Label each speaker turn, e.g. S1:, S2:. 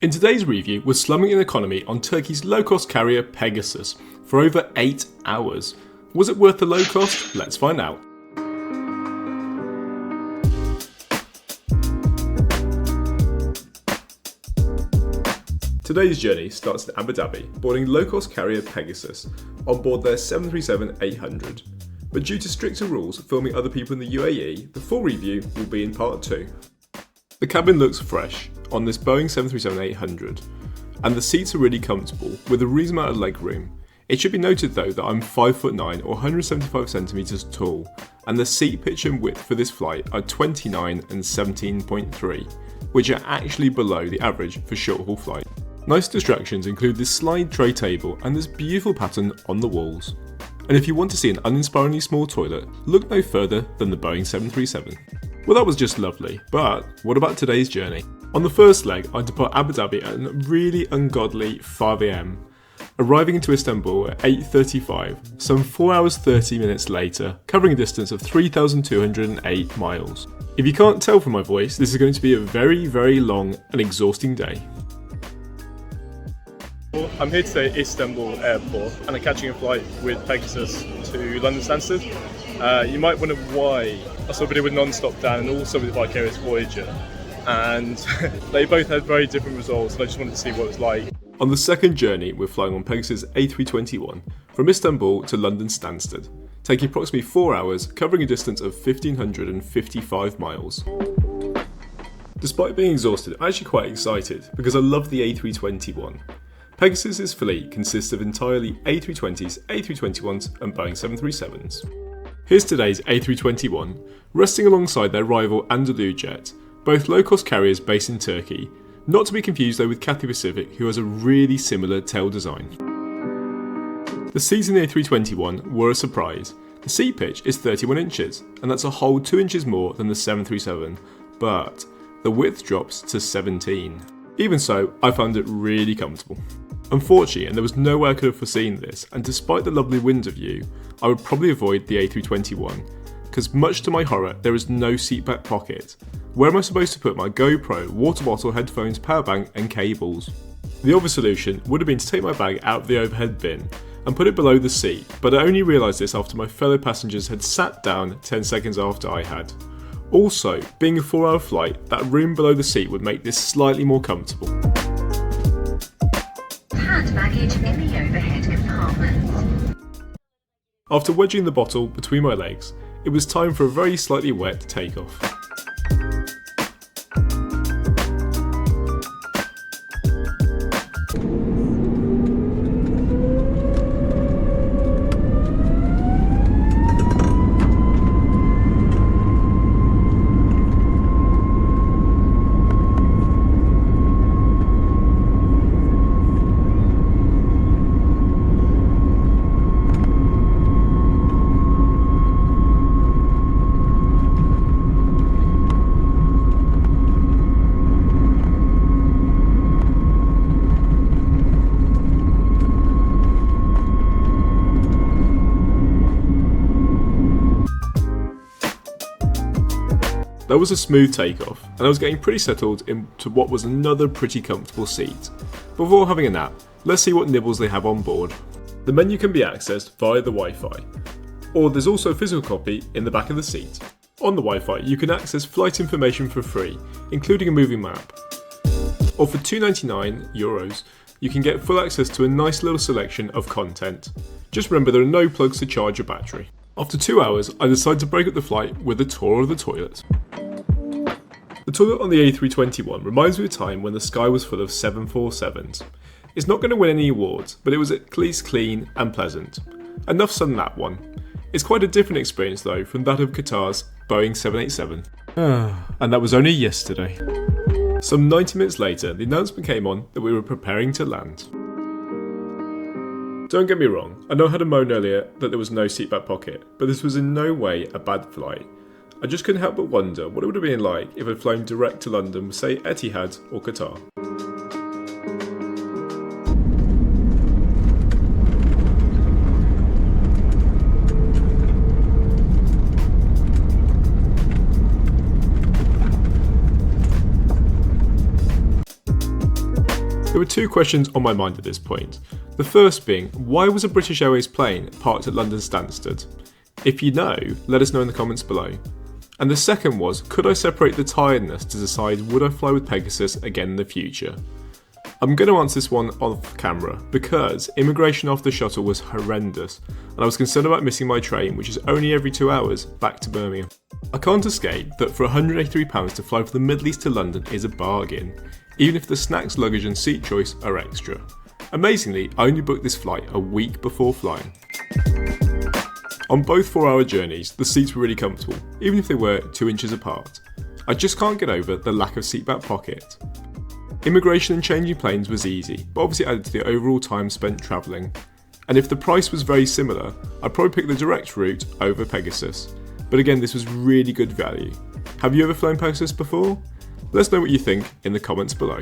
S1: In today's review, we're slumming in economy on Turkey's low-cost carrier Pegasus for over 8 hours. Was it worth the low cost? Let's find out. Today's journey starts in Abu Dhabi, boarding low-cost carrier Pegasus on board their 737-800. But due to stricter rules filming other people in the UAE, the full review will be in part 2. The cabin looks fresh on this Boeing 737-800, and the seats are really comfortable with a reasonable amount of leg room. It should be noted though that I'm 5'9" or 175cm tall, and the seat pitch and width for this flight are 29 and 17.3, which are actually below the average for short-haul flight. Nice distractions include this slide tray table and this beautiful pattern on the walls. And if you want to see an uninspiringly small toilet, look no further than the Boeing 737. Well, that was just lovely, but what about today's journey? On the first leg, I depart Abu Dhabi at a really ungodly 5 AM, arriving into Istanbul at 8:35, some 4 hours 30 minutes later, covering a distance of 3,208 miles. If you can't tell from my voice, this is going to be a very, very long and exhausting day. I'm here today at Istanbul airport and I'm catching a flight with Pegasus to London Stansted. You might wonder why I sort of did with non-stop Dan and also with Vicarious Voyager, and they both had very different results, and I just wanted to see what it was like. On the second journey, we're flying on Pegasus A321 from Istanbul to London Stansted, taking approximately 4 hours, covering a distance of 1,555 miles. Despite being exhausted, I'm actually quite excited because I love the A321. Pegasus's fleet consists of entirely A320s, A321s and Boeing 737s. Here's today's A321, resting alongside their rival Anadolu Jet, both low-cost carriers based in Turkey, not to be confused though with Cathay Pacific, who has a really similar tail design. The seats in the A321 were a surprise. The seat pitch is 31 inches, and that's a whole 2 inches more than the 737, but the width drops to 17. Even so, I found it really comfortable. Unfortunately, and there was no way I could have foreseen this, and despite the lovely window view, I would probably avoid the A321, because much to my horror, there is no seatback pocket. Where am I supposed to put my GoPro, water bottle, headphones, power bank and cables? The obvious solution would have been to take my bag out of the overhead bin and put it below the seat, but I only realised this after my fellow passengers had sat down 10 seconds after I had. Also, being a 4-hour flight, that room below the seat would make this slightly more comfortable.
S2: Hand baggage in the overhead compartment.
S1: After wedging the bottle between my legs, it was time for a very slightly wet takeoff. That was a smooth takeoff, and I was getting pretty settled into what was another pretty comfortable seat. Before having a nap, let's see what nibbles they have on board. The menu can be accessed via the Wi-Fi, or there's also a physical copy in the back of the seat. On the Wi-Fi, you can access flight information for free, including a moving map. Or for €2.99, you can get full access to a nice little selection of content. Just remember there are no plugs to charge your battery. After 2 hours, I decided to break up the flight with a tour of the toilet. The toilet on the A321 reminds me of a time when the sky was full of 747s. It's not going to win any awards, but it was at least clean and pleasant. Enough said on that one. It's quite a different experience though from that of Qatar's Boeing 787. And that was only yesterday. Some 90 minutes later, the announcement came on that we were preparing to land. Don't get me wrong, I know I had a moan earlier that there was no seatback pocket, but this was in no way a bad flight. I just couldn't help but wonder what it would have been like if I'd flown direct to London with, say, Etihad or Qatar. There were two questions on my mind at this point. The first being, why was a British Airways plane parked at London Stansted? If you know, let us know in the comments below. And the second was, could I separate the tiredness to decide would I fly with Pegasus again in the future? I'm going to answer this one off camera because immigration after the shuttle was horrendous and I was concerned about missing my train, which is only every 2 hours, back to Birmingham. I can't escape that for £183 to fly from the Middle East to London is a bargain, even if the snacks, luggage and seat choice are extra. Amazingly, I only booked this flight a week before flying. On both 4-hour journeys, the seats were really comfortable, even if they were 2 inches apart. I just can't get over the lack of seatback pocket. Immigration and changing planes was easy, but obviously added to the overall time spent travelling. And if the price was very similar, I'd probably pick the direct route over Pegasus. But again, this was really good value. Have you ever flown Pegasus before? Let us know what you think in the comments below.